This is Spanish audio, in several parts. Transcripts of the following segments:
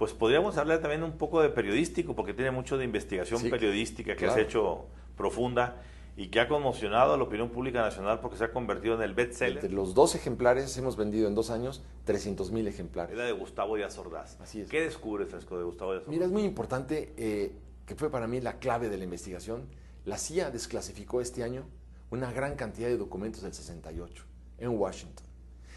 Pues podríamos hablar también un poco de periodístico, porque tiene mucho de investigación Sí, periodística que claro. has hecho profunda y que ha conmocionado a la opinión pública nacional porque se ha convertido en el bestseller. Entre los 2 ejemplares hemos vendido en 2 años 300,000 ejemplares. Era de Gustavo Díaz Ordaz. Así es. ¿Qué descubres, Fresco, de Gustavo Díaz Ordaz? Mira, es muy importante, que fue para mí la clave de la investigación. La CIA desclasificó este año una gran cantidad de documentos del 68 en Washington.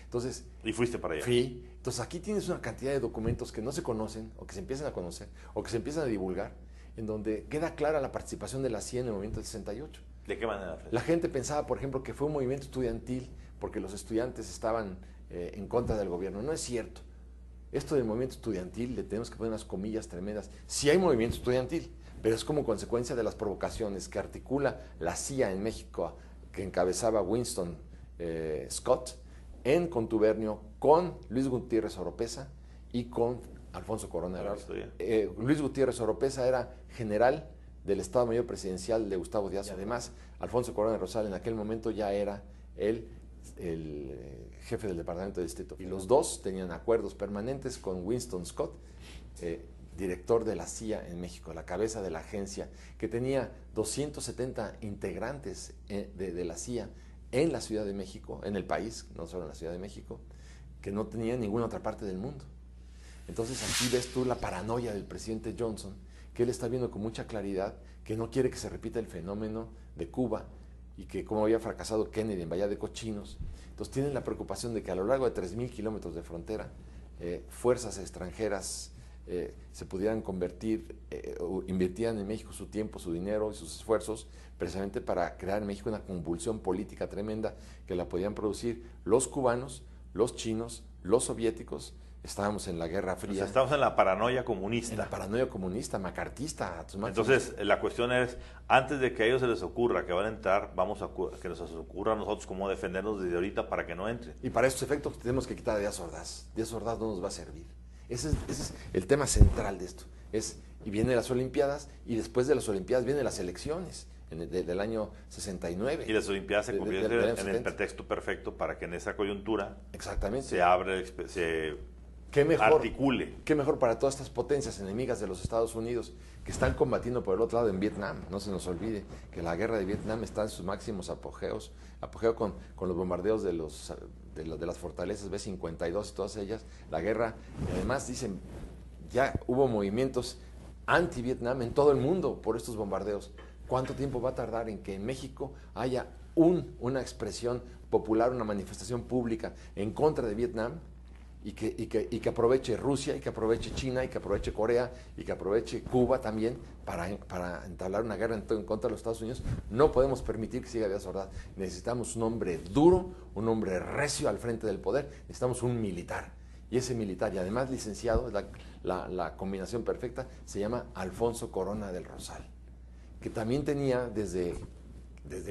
Entonces, Y fuiste para allá. fui. Entonces, aquí tienes una cantidad de documentos que no se conocen, o que se empiezan a conocer, o que se empiezan a divulgar, en donde queda clara la participación de la CIA en el movimiento del 68. ¿De qué manera, Fresco? La gente pensaba, por ejemplo, que fue un movimiento estudiantil porque los estudiantes estaban en contra del gobierno. No es cierto. Esto del movimiento estudiantil le tenemos que poner unas comillas tremendas. Sí hay movimiento estudiantil, pero es como consecuencia de las provocaciones que articula la CIA en México, que encabezaba Winston Scott, en contubernio con Luis Gutiérrez Oropesa y con Alfonso Corona del Rosal. Luis Gutiérrez Oropesa era general del Estado Mayor Presidencial de Gustavo Díaz. Y además, Alfonso Corona del Rosal en aquel momento ya era el jefe del Departamento de Distrito. Y los dos tenían acuerdos permanentes con Winston Scott, director de la CIA en México, la cabeza de la agencia, que tenía 270 integrantes de la CIA en la Ciudad de México, en el país, no solo en la Ciudad de México, que no tenía en ninguna otra parte del mundo. Entonces aquí ves tú la paranoia del presidente Johnson, que él está viendo con mucha claridad que no quiere que se repita el fenómeno de Cuba y que como había fracasado Kennedy en Bahía de Cochinos. Entonces tienen la preocupación de que a lo largo de 3,000 kilómetros de frontera, fuerzas extranjeras se pudieran convertir o invirtieran en México su tiempo, su dinero y sus esfuerzos precisamente para crear en México una convulsión política tremenda que la podían producir los cubanos, los chinos, los soviéticos. Estábamos en la Guerra Fría. O sea, estamos en la paranoia comunista. En la paranoia comunista, macartista. Entonces, la cuestión es, antes de que a ellos se les ocurra que van a entrar, vamos a que nos ocurra a nosotros cómo defendernos desde ahorita para que no entren. Y para estos efectos tenemos que quitar a Díaz Ordaz. Díaz Ordaz no nos va a servir. Ese es el tema central de esto. Y vienen las Olimpiadas, y después de las Olimpiadas vienen las elecciones del año 69. Y las Olimpiadas se convierten en el pretexto perfecto para que en esa coyuntura exactamente se abre, articule. Qué mejor para todas estas potencias enemigas de los Estados Unidos que están combatiendo por el otro lado en Vietnam. No se nos olvide que la guerra de Vietnam está en sus máximos apogeos, con los bombardeos de las fortalezas B-52 y todas ellas. La guerra, y además dicen, ya hubo movimientos anti-Vietnam en todo el mundo por estos bombardeos. ¿Cuánto tiempo va a tardar en que en México haya una expresión popular, una manifestación pública en contra de Vietnam? Y que aproveche Rusia, y que aproveche China, y que aproveche Corea, y que aproveche Cuba también para entablar una guerra en contra de los Estados Unidos. No podemos permitir que siga Díaz Ordaz. Necesitamos un hombre duro, un hombre recio al frente del poder. Necesitamos un militar. Y ese militar, y además licenciado, la combinación perfecta, se llama Alfonso Corona del Rosal, que también tenía desde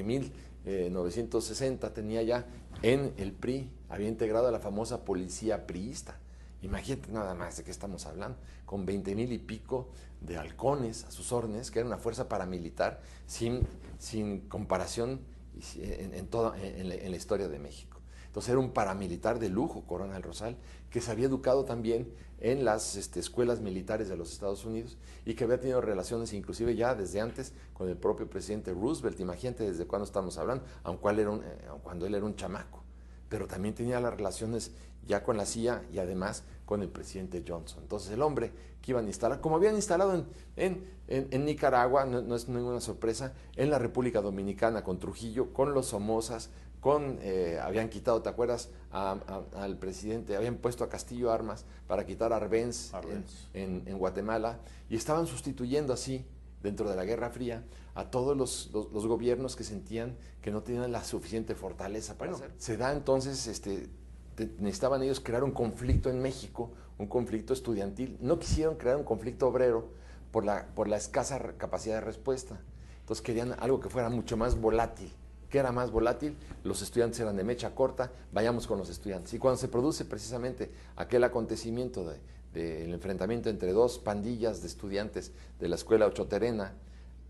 1960, tenía ya en el PRI, había integrado a la famosa policía priista. Imagínate nada más de qué estamos hablando, con 20,000 y pico de halcones a sus órdenes, que era una fuerza paramilitar sin comparación en la historia de México. Entonces era un paramilitar de lujo, Corona del Rosal, que se había educado también en las escuelas militares de los Estados Unidos y que había tenido relaciones inclusive ya desde antes con el propio presidente Roosevelt. Imagínate desde cuándo estamos hablando, aun cuando él era un chamaco. Pero también tenía las relaciones ya con la CIA y además con el presidente Johnson. Entonces el hombre que iban a instalar, como habían instalado en Nicaragua, no es ninguna sorpresa, en la República Dominicana con Trujillo, con los Somozas, habían quitado, ¿te acuerdas? Al presidente, habían puesto a Castillo Armas para quitar a Arbenz en Guatemala, y estaban sustituyendo así, dentro de la Guerra Fría, a todos los gobiernos que sentían que no tenían la suficiente fortaleza para hacerlo. Se da entonces, necesitaban ellos crear un conflicto en México, un conflicto estudiantil. No quisieron crear un conflicto obrero por la escasa capacidad de respuesta. Entonces querían algo que fuera mucho más volátil. ¿Qué era más volátil? Los estudiantes eran de mecha corta, vayamos con los estudiantes. Y cuando se produce precisamente aquel acontecimiento del enfrentamiento entre dos pandillas de estudiantes de la escuela ochoterena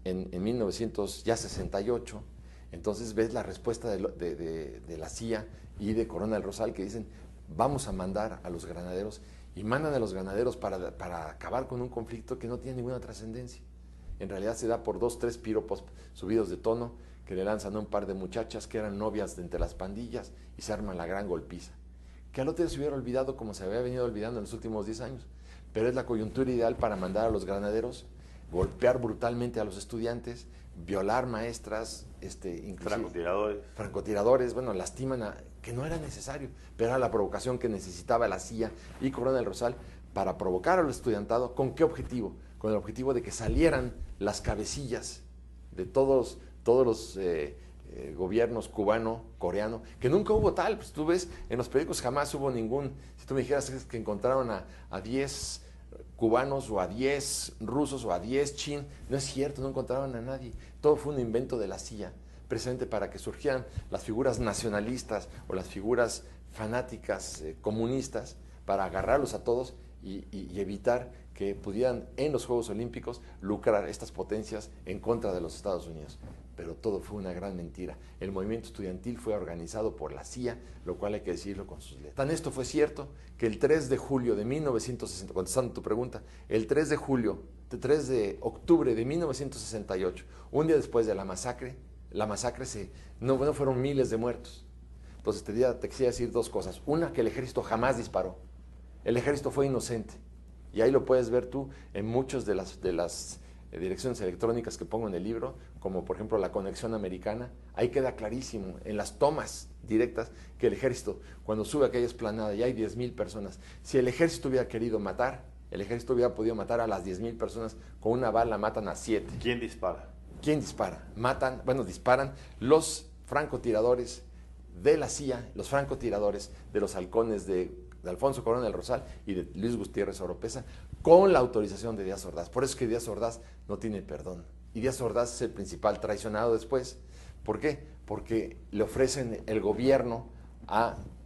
en 1968, entonces ves la respuesta de la CIA y de Corona del Rosal, que dicen, vamos a mandar a los granaderos y mandan a los granaderos para acabar con un conflicto que no tiene ninguna trascendencia. En realidad se da por 2, 3 piropos subidos de tono que le lanzan a un par de muchachas que eran novias de entre las pandillas y se arma la gran golpiza. Que al otro día se hubiera olvidado como se había venido olvidando en los últimos 10 años. Pero es la coyuntura ideal para mandar a los granaderos, golpear brutalmente a los estudiantes, violar maestras, francotiradores, bueno, lastiman que no era necesario, pero era la provocación que necesitaba la CIA y Corona del Rosal para provocar al estudiantado. ¿Con qué objetivo? Con el objetivo de que salieran las cabecillas de todos los gobiernos cubano, coreano, que nunca hubo tal. Pues tú ves, en los periódicos jamás hubo ningún. Si tú me dijeras que encontraron a 10 cubanos o a 10 rusos o a 10 chinos, no es cierto, no encontraron a nadie. Todo fue un invento de la CIA, precisamente para que surgieran las figuras nacionalistas o las figuras fanáticas comunistas, para agarrarlos a todos y evitar que pudieran en los Juegos Olímpicos lucrar estas potencias en contra de los Estados Unidos. Pero todo fue una gran mentira. El movimiento estudiantil fue organizado por la CIA, lo cual hay que decirlo con sus letras. Tan esto fue cierto que el 3 de julio de 1960, contestando tu pregunta, el 3 de octubre de 1968, un día después de la masacre no fueron miles de muertos. Entonces te quisiera decir 2 cosas. Una, que el ejército jamás disparó. El ejército fue inocente. Y ahí lo puedes ver tú en muchas de las direcciones electrónicas que pongo en el libro, como por ejemplo la conexión americana. Ahí queda clarísimo en las tomas directas que el ejército, cuando sube a aquella explanada y hay 10,000 personas, si el ejército hubiera querido matar, el ejército hubiera podido matar a las 10,000 personas con una bala, matan a 7. ¿Quién dispara? ¿Quién dispara? Disparan los francotiradores de la CIA, los francotiradores de los halcones de Alfonso Corona del Rosal y de Luis Gutiérrez Oropesa, con la autorización de Díaz Ordaz. Por eso es que Díaz Ordaz no tiene perdón. Y Díaz Ordaz es el principal traicionado después. ¿Por qué? Porque le ofrecen el gobierno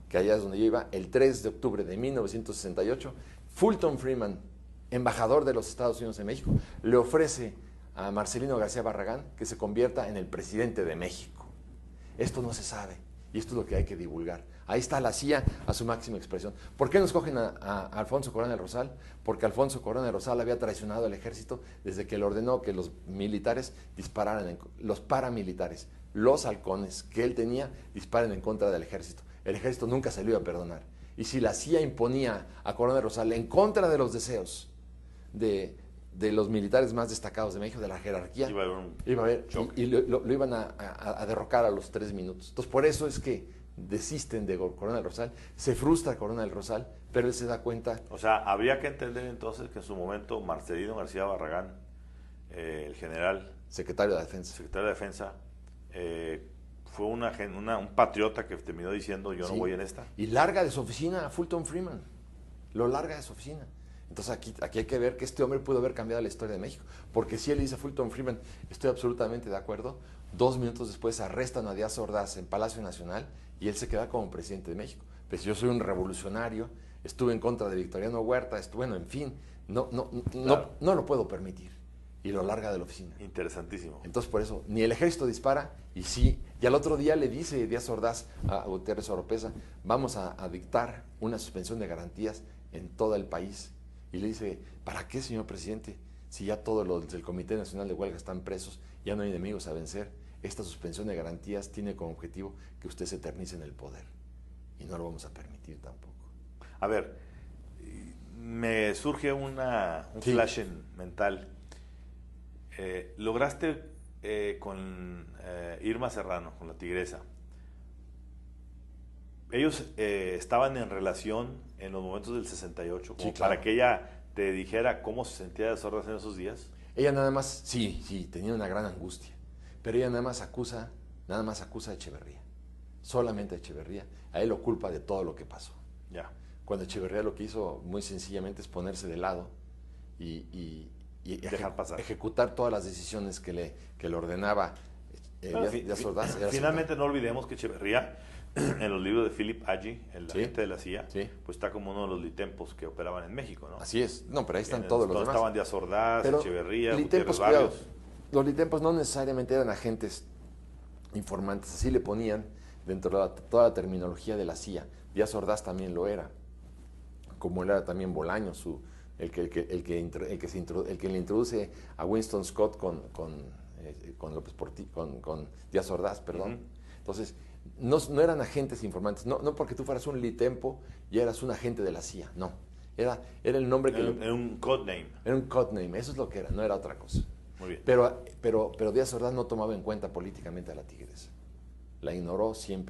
que allá es donde yo iba, el 3 de octubre de 1968, Fulton Freeman, embajador de los Estados Unidos en México, le ofrece a Marcelino García Barragán que se convierta en el presidente de México. Esto no se sabe y esto es lo que hay que divulgar. Ahí está la CIA a su máxima expresión. ¿Por qué nos cogen a Alfonso Corona del Rosal? Porque Alfonso Corona del Rosal había traicionado al ejército desde que le ordenó que los militares dispararan, los paramilitares, los halcones que él tenía, disparen en contra del ejército. El ejército nunca se lo iba a perdonar. Y si la CIA imponía a Corona del Rosal en contra de los deseos de los militares más destacados de México, de la jerarquía, iba a haber y lo iban a derrocar a los 3 minutos. Entonces, por eso es que desisten de Corona del Rosal, se frustra Corona del Rosal, pero él se da cuenta. O sea, habría que entender entonces que en su momento Marcelino García Barragán, el general secretario de Defensa, fue un patriota que terminó diciendo yo no voy en esta. Y larga de su oficina a Fulton Freeman, lo larga de su oficina. Entonces aquí hay que ver que este hombre pudo haber cambiado la historia de México, porque si él dice a Fulton Freeman, estoy absolutamente de acuerdo, 2 minutos después arrestan a Díaz Ordaz en Palacio Nacional y él se queda como presidente de México. Pues yo soy un revolucionario, estuve en contra de Victoriano Huerta, en fin, no lo puedo permitir. Y lo larga de la oficina. Interesantísimo. Entonces por eso, ni el ejército dispara, y al otro día le dice Díaz Ordaz a Gutiérrez Oropesa, vamos a dictar una suspensión de garantías en todo el país. Y le dice, ¿para qué, señor presidente? Si ya todos los del Comité Nacional de Huelga están presos, ya no hay enemigos a vencer. Esta suspensión de garantías tiene como objetivo que usted se eternice en el poder. Y no lo vamos a permitir tampoco. A ver, me surge un flash mental. Lograste con Irma Serrano, con la tigresa. Ellos estaban en relación en los momentos del 68, como para que ella te dijera cómo se sentía de Ordaz en esos días. Ella nada más, sí, tenía una gran angustia, pero ella nada más acusa a Echeverría, solamente a Echeverría. A él lo culpa de todo lo que pasó. Ya. Cuando Echeverría lo que hizo muy sencillamente es ponerse de lado y dejar pasar, ejecutar todas las decisiones que le ordenaba Díaz Ordaz. Finalmente no olvidemos que Echeverría, en los libros de Philip Agee, el agente de la CIA, pues está como uno de los litempos que operaban en México, ¿no? Así es, no, pero ahí están todos los demás. Estaban Díaz Ordaz, Echeverría, litempos, Gutiérrez Barrios. Los litempos no necesariamente eran agentes informantes, así le ponían dentro de toda la terminología de la CIA. Díaz Ordaz también lo era. como él era también Bolaño, el que le introduce a Winston Scott con Díaz Ordaz, perdón. Entonces, no eran agentes informantes, no porque tú fueras un litempo y eras un agente de la CIA, no. Era el nombre que... Era un codename. Era un codename, eso es lo que era, no era otra cosa. Muy bien. Pero Díaz Ordaz no tomaba en cuenta políticamente a la tigresa. La ignoró siempre.